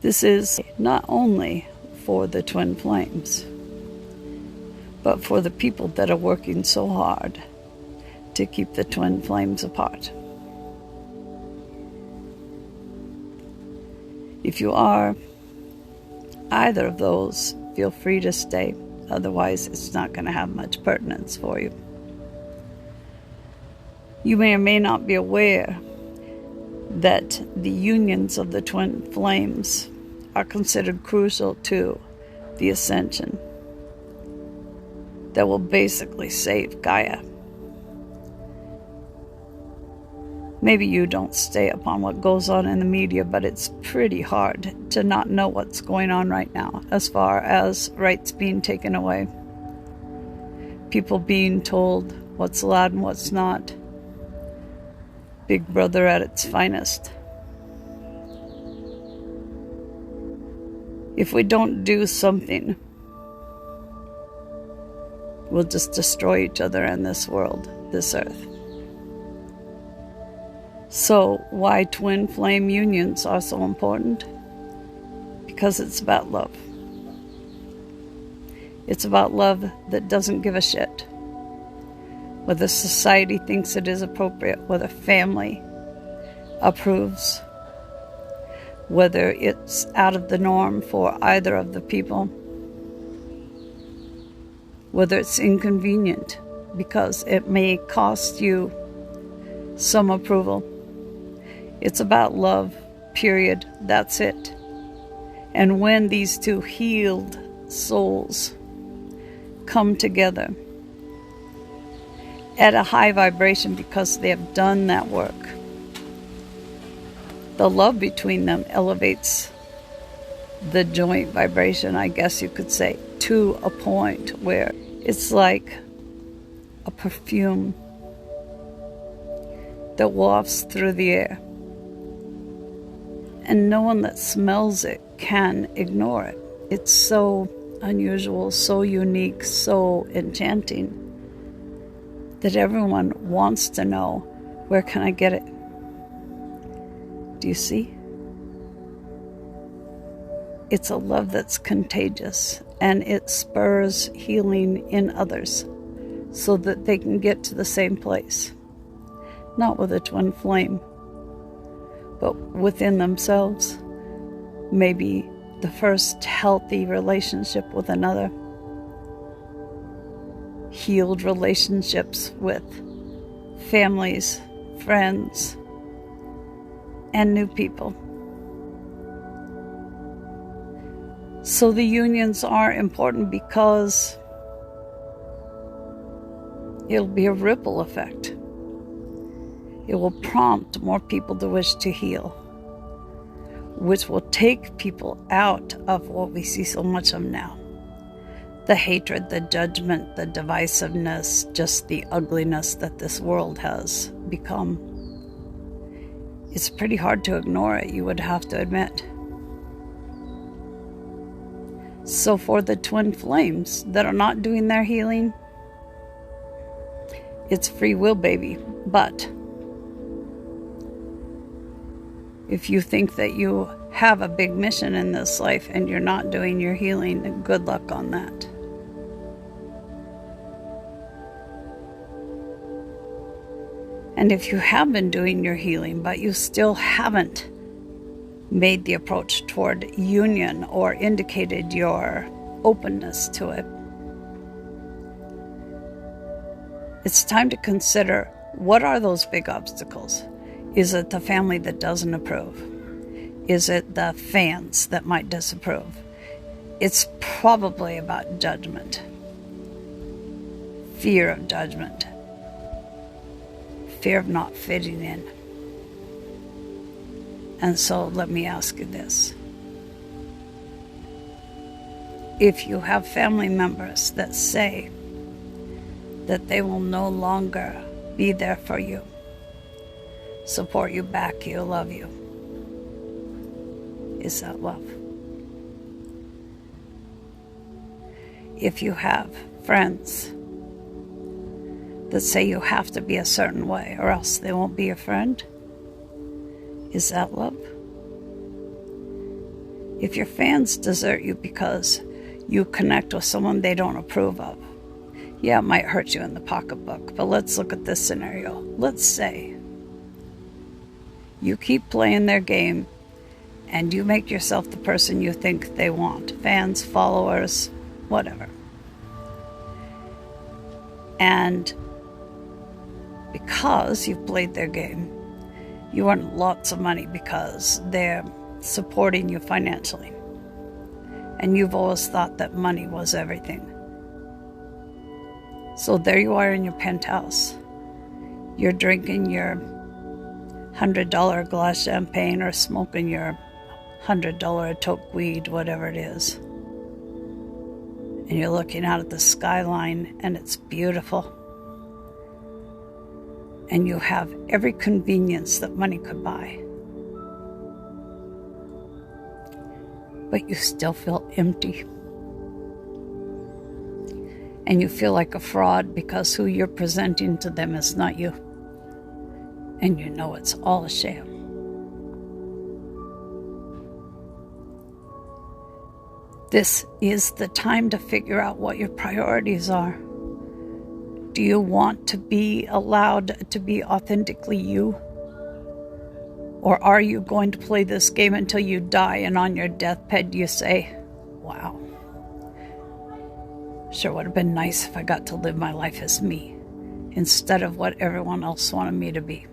This is not only for the twin flames, but for the people that are working so hard to keep the twin flames apart. If you are either of those, feel free to stay. Otherwise, it's not going to have much pertinence for you. You may or may not be aware that the unions of the twin flames are considered crucial to the ascension that will basically save Gaia. Maybe you don't stay up on what goes on in the media, but it's pretty hard to not know what's going on right now as far as rights being taken away, people being told what's allowed and what's not. Big Brother at its finest. If we don't do something, we'll just destroy each other and this world, this earth. So why twin flame unions are so important? Because it's about love. It's about love that doesn't give a shit whether society thinks it is appropriate, whether family approves, whether it's out of the norm for either of the people, whether it's inconvenient because it may cost you some approval. It's about love, period. That's it. And when these two healed souls come together at a high vibration because they have done that work, the love between them elevates the joint vibration, I guess you could say, to a point where it's like a perfume that wafts through the air. And no one that smells it can ignore it. It's so unusual, so unique, so enchanting that everyone wants to know, where can I get it? Do you see? It's a love that's contagious, and it spurs healing in others so that they can get to the same place. Not with a twin flame, but within themselves. Maybe the first healthy relationship with another. Healed relationships with families, friends, and new people. So the unions are important because it'll be a ripple effect. It will prompt more people to wish to heal, which will take people out of what we see so much of now. The hatred, the judgment, the divisiveness, just the ugliness that this world has become. It's pretty hard to ignore it, you would have to admit. So for the twin flames that are not doing their healing, it's free will, baby. But if you think that you have a big mission in this life and you're not doing your healing, then good luck on that. And if you have been doing your healing, but you still haven't made the approach toward union or indicated your openness to it, it's time to consider, what are those big obstacles? Is it the family that doesn't approve? Is it the fans that might disapprove? It's probably about judgment, fear of judgment, fear of not fitting in. And so let me ask you this. If you have family members that say that they will no longer be there for you, support you, back you, love you, is that love? If you have friends that say you have to be a certain way or else they won't be your friend, is that love? If your fans desert you because you connect with someone they don't approve of, yeah, it might hurt you in the pocketbook, but let's look at this scenario. Let's say you keep playing their game and you make yourself the person you think they want. Fans, followers, whatever. And because you've played their game, you earn lots of money because they're supporting you financially. And you've always thought that money was everything. So there you are in your penthouse. You're drinking your $100 glass champagne or smoking your $100 toke weed, whatever it is. And you're looking out at the skyline and it's beautiful. And you have every convenience that money could buy. But you still feel empty. And you feel like a fraud because who you're presenting to them is not you. And you know it's all a sham. This is the time to figure out what your priorities are. Do you want to be allowed to be authentically you? Or are you going to play this game until you die and on your deathbed you say, wow, sure would have been nice if I got to live my life as me instead of what everyone else wanted me to be.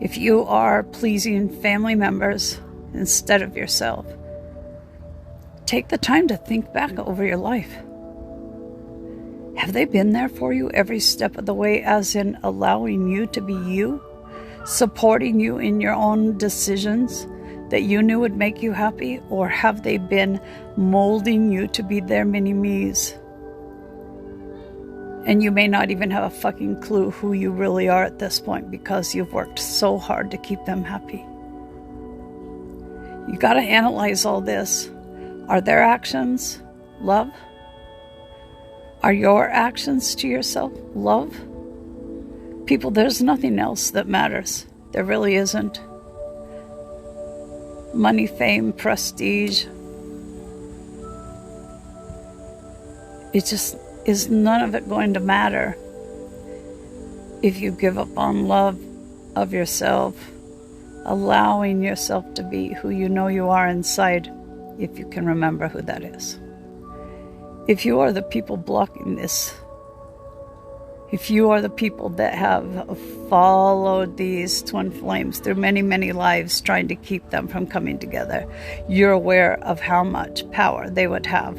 If you are pleasing family members instead of yourself, take the time to think back over your life. Have they been there for you every step of the way, as in allowing you to be you, supporting you in your own decisions that you knew would make you happy? Or have they been molding you to be their mini-me's? And you may not even have a fucking clue who you really are at this point because you've worked so hard to keep them happy. You got to analyze all this. Are their actions love? Are your actions to yourself love? People, there's nothing else that matters. There really isn't. Money, fame, prestige. It just is none of it going to matter if you give up on love of yourself, allowing yourself to be who you know you are inside, if you can remember who that is. If you are the people blocking this, if you are the people that have followed these twin flames through many, many lives trying to keep them from coming together, you're aware of how much power they would have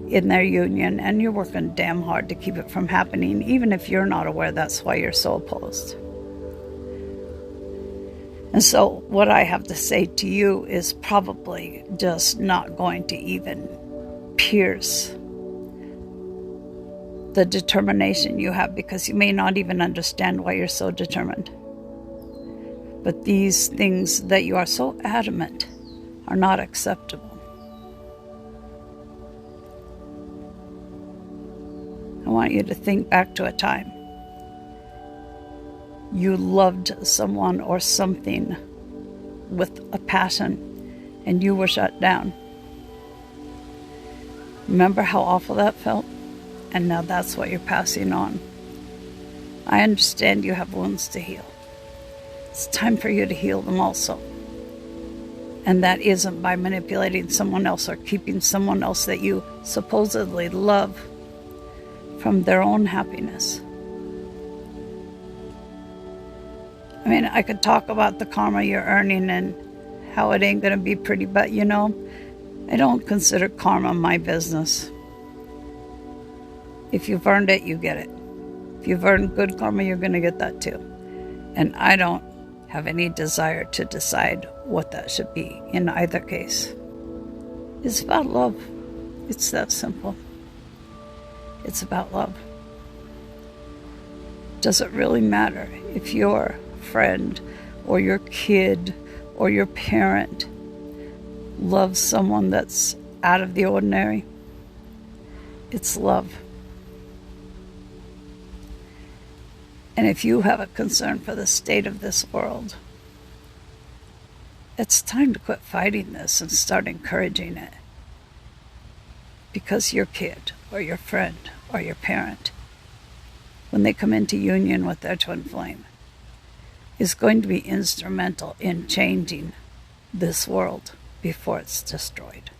in their union, and you're working damn hard to keep it from happening. Even if you're not aware, that's why you're so opposed. And so what I have to say to you is probably just not going to even pierce the determination you have, because you may not even understand why you're so determined. But these things that you are so adamant are not acceptable. I want you to think back to a time you loved someone or something with a passion and you were shut down. Remember how awful that felt? And now that's what you're passing on. I understand you have wounds to heal. It's time for you to heal them also. And that isn't by manipulating someone else or keeping someone else that you supposedly love from their own happiness. I mean, I could talk about the karma you're earning and how it ain't gonna be pretty, but you know, I don't consider karma my business. If you've earned it, you get it. If you've earned good karma, you're gonna get that too. And I don't have any desire to decide what that should be in either case. It's about love. It's that simple. It's about love. Does it really matter if your friend or your kid or your parent loves someone that's out of the ordinary? It's love. And if you have a concern for the state of this world, It's time to quit fighting this and start encouraging it. Because your kid or your friend or your parent, when they come into union with their twin flame, is going to be instrumental in changing this world before it's destroyed.